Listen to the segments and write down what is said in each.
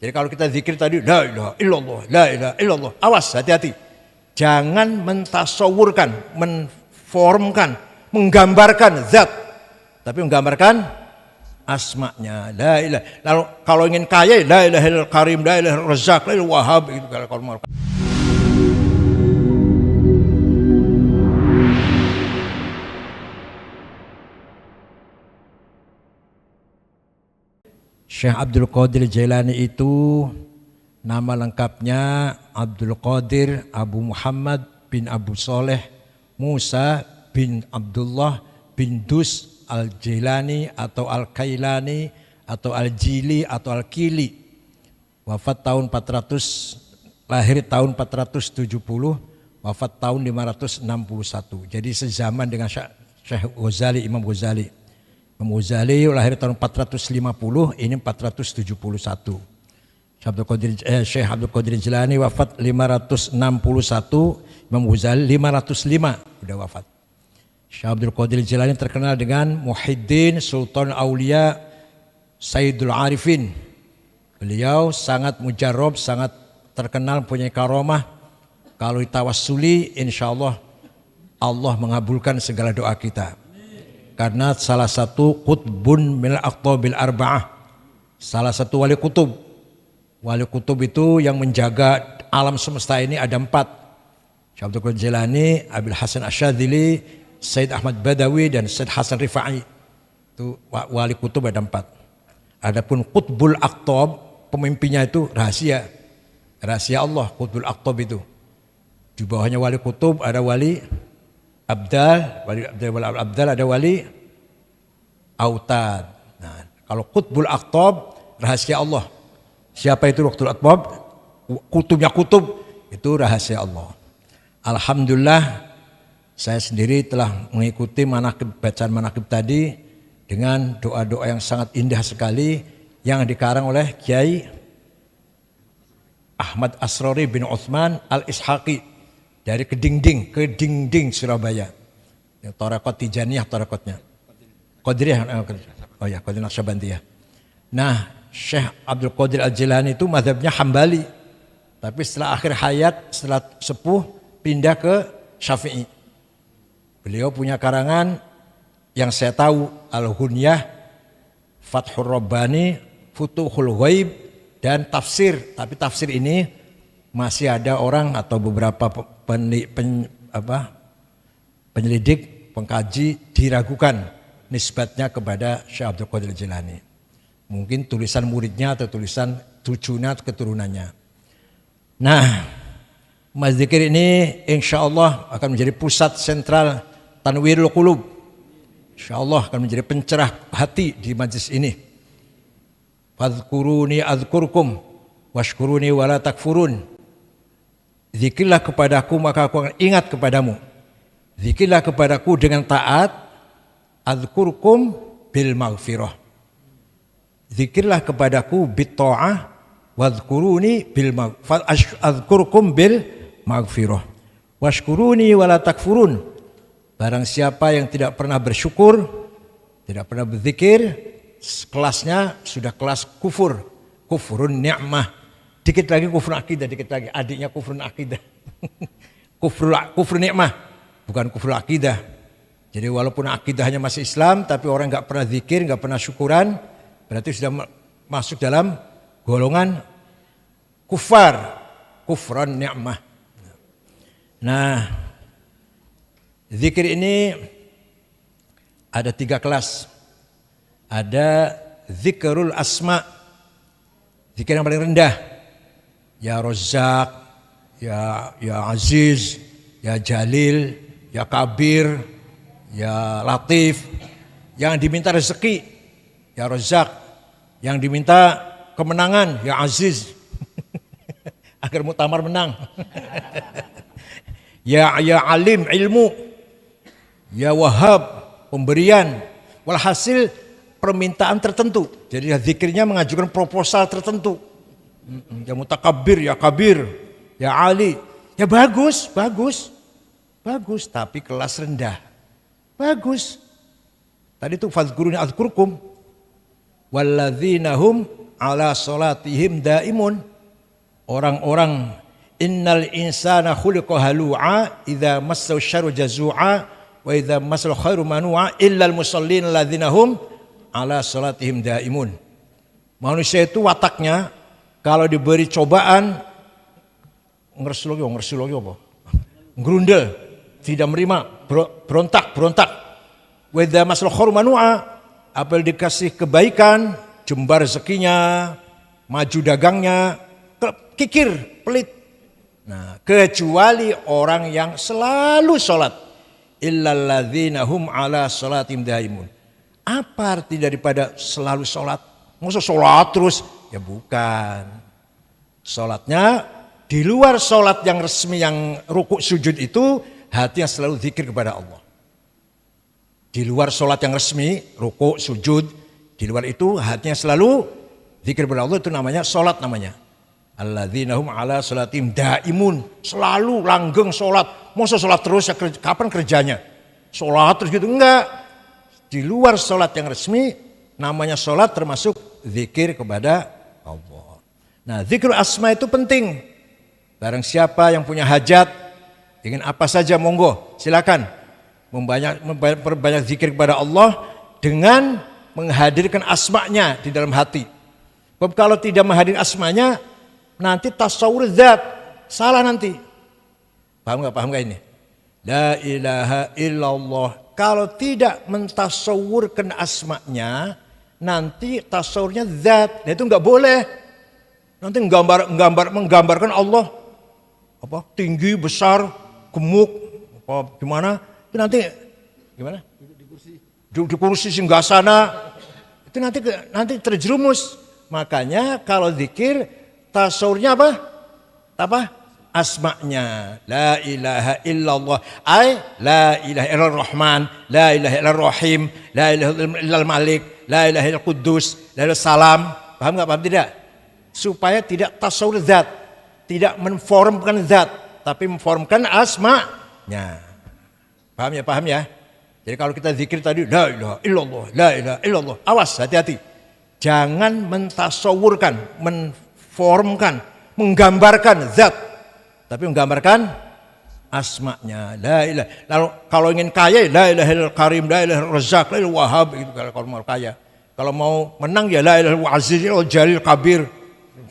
Jadi kalau kita zikir tadi la ilaha illallah, la ilaha illallah. Awas, hati-hati. Jangan mentasawurkan, menformkan, menggambarkan zat. Tapi menggambarkan asma'nya. La ilaha. Lalu kalau ingin kaya, la ilaha illallah karim, la ilaha illallah razzaq, la ilaha wahhab gitu kalau mau. Syekh Abdul Qadir Jailani itu nama lengkapnya Abdul Qadir Abu Muhammad bin Abu Soleh Musa bin Abdullah bin Dus Al-Jailani atau Al-Kailani atau Al-Jili atau Al-Kili. Wafat tahun 400, lahir tahun 470, wafat tahun 561. Jadi sezaman dengan Syekh Ghazali, Imam Ghazali. Imam Ghazali lahir tahun 450, ini 471. Syekh Abdul Qadir Jailani wafat 561, Imam Ghazali 505 udah wafat. Syekh Abdul Qadir Jailani terkenal dengan Muhyiddin Sultan Aulia Sayyidul Arifin. Beliau sangat mujarab, sangat terkenal punya karomah. Kalau ditawassuli insyaallah Allah mengabulkan segala doa kita. Karena salah satu qutbun min al-aqtabil arba'ah. Salah satu wali kutub. Wali kutub itu yang menjaga alam semesta ini ada 4. Syekh Abdul Qadir Jailani, Abil Hasan Asyadzili, Said Ahmad Badawi dan Said Hasan Rifai. Itu wali kutub ada 4. Adapun qutbul aqtab, pemimpinnya itu rahasia. Rahasia Allah qutbul aqtab itu. Di bawahnya wali kutub ada wali Abdal, wali Abdal ada wali Autad. Nah, kalau Qutbul Aqtab rahasia Allah. Siapa itu Qutbul Aqtab? Kutubnya kutub itu rahasia Allah. Alhamdulillah saya sendiri telah mengikuti bacaan manaqib tadi dengan doa-doa yang sangat indah sekali yang dikarang oleh Kiai Ahmad Asrori bin Utsman Al-Ishaqi. Dari Kedingding Surabaya. Yang Tarekat Tijaniyah tarekatnya. Qadiriyah. Oh ya, Qadir Naqsyabandiyah. Nah, Syekh Abdul Qadir Al-Jailani itu mazhabnya Hambali. Tapi setelah akhir hayat, setelah sepuh pindah ke Syafi'i. Beliau punya karangan yang saya tahu Al-Hunyah, Fathur Rabbani, Futuhul Ghaib dan tafsir. Tapi tafsir ini masih ada orang atau beberapa penyelidik, pengkaji diragukan nisbatnya kepada Syekh Abdul Qadir Jailani. Mungkin tulisan muridnya atau tulisan cucunya atau keturunannya. Nah, Mas Dzikir ini insya Allah akan menjadi pusat sentral Tanwirul Qulub. Insya Allah akan menjadi pencerah hati di majlis ini. Fadhkuruni adzkurkum washkuruni wala takfurun. Zikirlah kepadaku maka aku akan ingat kepadamu. Zikirlah kepadaku dengan taat. Adzkurkum bil maghfirah. Zikirlah kepadaku bit ta'ah. Wadhkuruni bil maghfirah. Adzkurkum bil maghfirah. Washkuruni wala takfurun. Barang siapa yang tidak pernah bersyukur, tidak pernah berzikir, kelasnya sudah kelas kufur. Kufurun ni'mah. Dikit lagi kufur akidah, dikit lagi adiknya kufur akidah. kufur nikmah, bukan kufur akidah. Jadi walaupun akidahnya masih Islam, tapi orang nggak pernah zikir, nggak pernah syukuran, berarti sudah masuk dalam golongan kufar, kufran nikmah. Nah, zikir ini ada 3 kelas. Ada zikrul asma, zikir yang paling rendah. Ya Razzaq, ya Aziz, ya Jalil, ya Kabir, ya Latif. Yang diminta rezeki, ya Razzaq. Yang diminta kemenangan, ya Aziz. Agar muktamar menang. ya Alim, ilmu. Ya Wahhab, pemberian. Walhasil permintaan tertentu. Jadi zikirnya mengajukan proposal tertentu. Ya Mutakabbir, ya Kabir, ya Ali. Ya bagus. Tapi kelas rendah. Bagus. Tadi itu fadhkuruni adzkurkum. Walladzina hum ala salatihim daimun. Orang-orang innal insana khuliqa halu'a idza massahu syarru jazu'a wa idza massal khairu manu'a illal musallin alladzina hum ala salatihim daimun. Manusia itu wataknya kalau diberi cobaan ngersul lagi apa? Ngerundel, tidak menerima, berontak. Wa idza massal khairu manu'a, apabila dikasih kebaikan, jembar rezekinya, maju dagangnya, kikir, pelit. Nah, kecuali orang yang selalu sholat. Illalladzina hum ala sholatim daimun. Apa arti daripada selalu sholat? Maksud sholat terus? Ya bukan. Sholatnya di luar sholat yang resmi yang rukuk sujud itu, hatinya selalu zikir kepada Allah. Di luar sholat yang resmi, rukuk sujud, di luar itu hatinya selalu zikir kepada Allah, itu namanya sholat namanya. Alladzina hum ala sholatim daimun, selalu langgeng sholat. Masa sholat terus ya, kapan kerjanya? Sholat terus gitu, enggak. Di luar sholat yang resmi, namanya sholat termasuk zikir kepada Allah. Nah, zikir asma itu penting. Barang siapa yang punya hajat, ingin apa saja monggo, silakan. Memperbanyak zikir kepada Allah dengan menghadirkan asma'nya di dalam hati. Sebab kalau tidak menghadirkan asma'nya, nanti tasawur zat, salah nanti. Paham gak ini? La ilaha illallah. Kalau tidak mentasawurkan asma'nya, nanti tasawurnya zat. Nah, itu gak boleh. Nanti menggambarkan Allah apa tinggi, besar, gemuk, apa gimana? Itu nanti gimana? Di kursi singgasana. Itu nanti terjerumus. Makanya kalau zikir tasawurnya apa? Asma'nya. La ilaha illallah. La ilaha illallah rahman. La ilaha illallah rahim. La ilaha illallah malik. La ilaha illallah kudus. La ilaha salam. Paham gak? Paham tidak? Supaya tidak tasawur zat. Tidak menformkan zat. Tapi menformkan asma'nya. Paham ya? Jadi kalau kita zikir tadi. La ilaha illallah. La ilaha illallah. Awas, hati-hati. Jangan mentasawurkan. Formkan, menggambarkan zat, tapi menggambarkan asma'nya. La ilaha. Lalu kalau ingin kaya, la ilaha illallah karim, la ilaha illallah razak, la ilaha wahhab, gitu kalau mau kaya. Kalau mau menang ya la ilaha illallah aziz, la jalil kabir,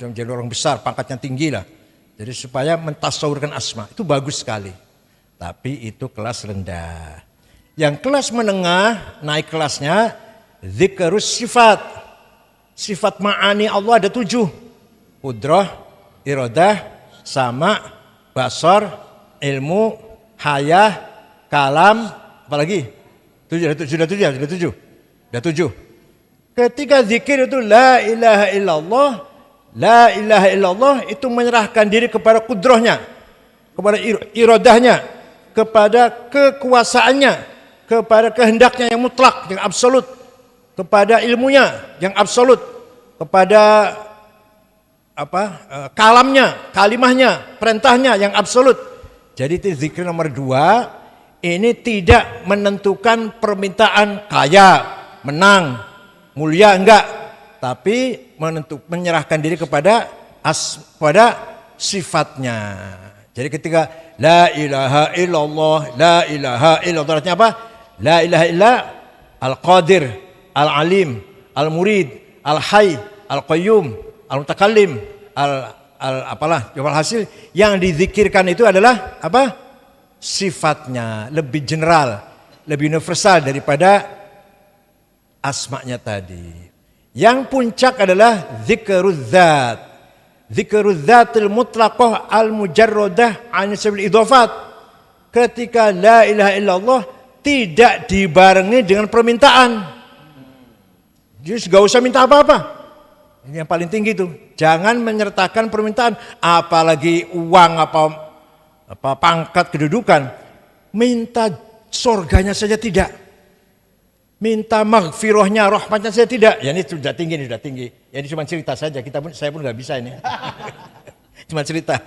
jadi orang besar, pangkatnya tinggi lah. Jadi supaya mentasawurkan asma, itu bagus sekali. Tapi itu kelas rendah. Yang kelas menengah, naik kelasnya zikrus sifat. Sifat ma'ani Allah ada 7. Qudrah, iradah, sama, basar, ilmu, hayah, kalam, apalagi? 7. Ketika zikir itu la ilaha illallah itu menyerahkan diri kepada kudrahnya, kepada iradahnya, kepada kekuasaannya, kepada kehendaknya yang mutlak, yang absolut, kepada ilmunya yang absolut, kepada kalamnya, kalimahnya, perintahnya yang absolut. Jadi itu zikir nomor 2. Ini tidak menentukan permintaan kaya, menang, mulia, enggak. Tapi menyerahkan diri kepada sifatnya. Jadi ketika la ilaha illallah, la ilaha illallah, artinya apa? La ilaha illa al-qadir, al-alim, al-murid, al-hayy, al-qayyum, al-mutakallim, hasil yang dizikirkan itu adalah apa? Sifatnya lebih general, lebih universal daripada asma'nya tadi. Yang puncak adalah zikrul zat. Zikrul zatil mutlaqah al-mujarradah an sabil idhafat. Ketika la ilaha illallah tidak dibarengi dengan permintaan. Jadi enggak usah minta apa-apa. Ini yang paling tinggi itu. Jangan menyertakan permintaan, apalagi uang, apa pangkat, kedudukan. Minta surganya saja tidak. Minta maghfirahnya, rahmatnya saja tidak. Ya ini sudah tinggi, Ya ini cuma cerita saja. Saya pun nggak bisa ini. Cuma cerita.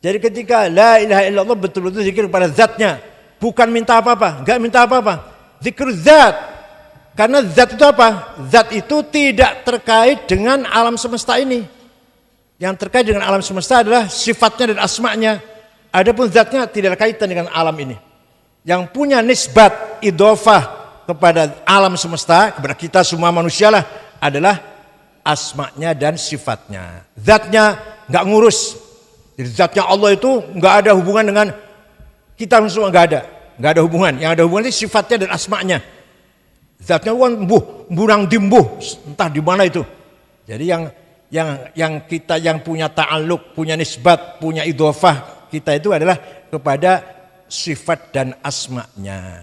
Jadi ketika la ilaha illallah betul-betul zikir pada zatnya, bukan minta apa-apa, enggak minta apa-apa. Zikir zat. Karena zat itu apa? Zat itu tidak terkait dengan alam semesta ini. Yang terkait dengan alam semesta adalah sifatnya dan asma'nya. Adapun zatnya tidak ada kaitan dengan alam ini. Yang punya nisbat idhofah kepada alam semesta, kepada kita semua manusia lah, adalah asma'nya dan sifatnya. Zatnya nggak ngurus. Jadi zatnya Allah itu nggak ada hubungan dengan kita semua, nggak ada hubungan. Yang ada hubungan itu sifatnya dan asma'nya. Zatnya kan burang dimbuh, entah di mana itu. Jadi yang kita yang punya ta'alluq, punya nisbat, punya idhofah kita itu adalah kepada sifat dan asma'nya.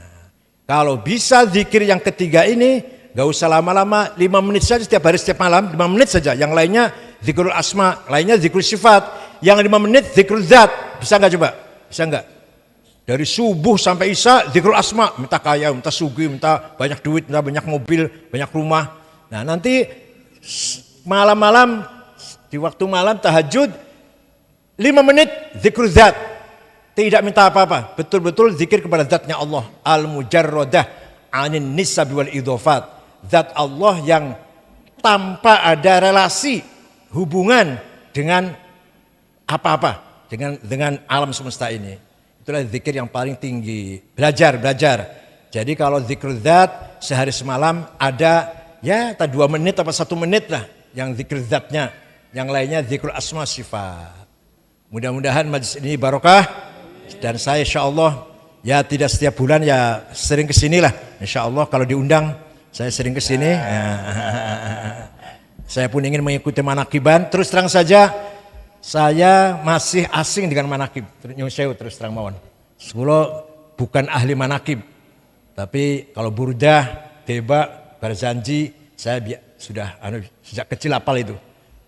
Kalau bisa zikir yang ketiga ini, gak usah lama-lama, 5 menit saja setiap hari setiap malam, 5 menit saja. Yang lainnya zikrul asma, lainnya zikrul sifat. Yang 5 menit zikrul zat. Bisa gak coba? Bisa gak? Dari subuh sampai isya zikrul asma, minta kaya, minta sugih, minta banyak duit, minta banyak mobil, banyak rumah. Nah nanti malam-malam, di waktu malam tahajud, 5 menit zikrul zat. Tidak minta apa-apa, betul-betul zikir kepada zatnya Allah. Al-mujarradah anin nisab wal idhofat. Zat Allah yang tanpa ada relasi, hubungan dengan apa-apa, dengan alam semesta ini. Itulah zikir yang paling tinggi. Belajar. Jadi kalau zikir zat sehari semalam ada ya 2 menit atau 1 menit lah yang zikir zatnya. Yang lainnya zikir asma sifat. Mudah-mudahan majlis ini barokah. Dan saya insya Allah ya tidak setiap bulan ya sering kesini lah. Insya Allah kalau diundang saya sering kesini. Saya pun ingin mengikuti manakiban. Terus terang saja saya masih asing dengan manakib. Terus terang mawon. Sekolah bukan ahli manakib. Tapi kalau burdah, teba, barzanji saya sudah sejak kecil hafal itu.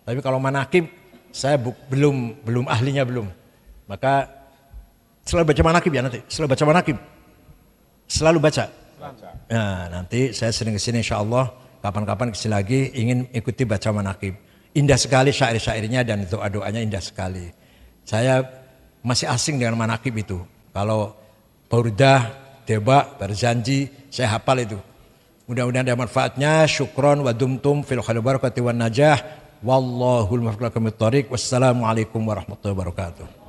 Tapi kalau manakib saya belum ahlinya belum. Maka selalu baca manakib ya nanti. Selalu baca. Nah, nanti saya sering kesini insya Allah. Kapan-kapan kesini lagi ingin ikuti baca manakib. Indah sekali syair-syairnya dan doa-doanya indah sekali. Saya masih asing dengan manakib itu. Kalau burdah, teba, barzanji saya hafal itu. Mudah-mudahan ada manfaatnya. Syukron wa dumtum fil khair barakati wan najah. Wallahul muwaffiq ila aqwamit thoriq. Wassalamualaikum warahmatullahi wabarakatuh.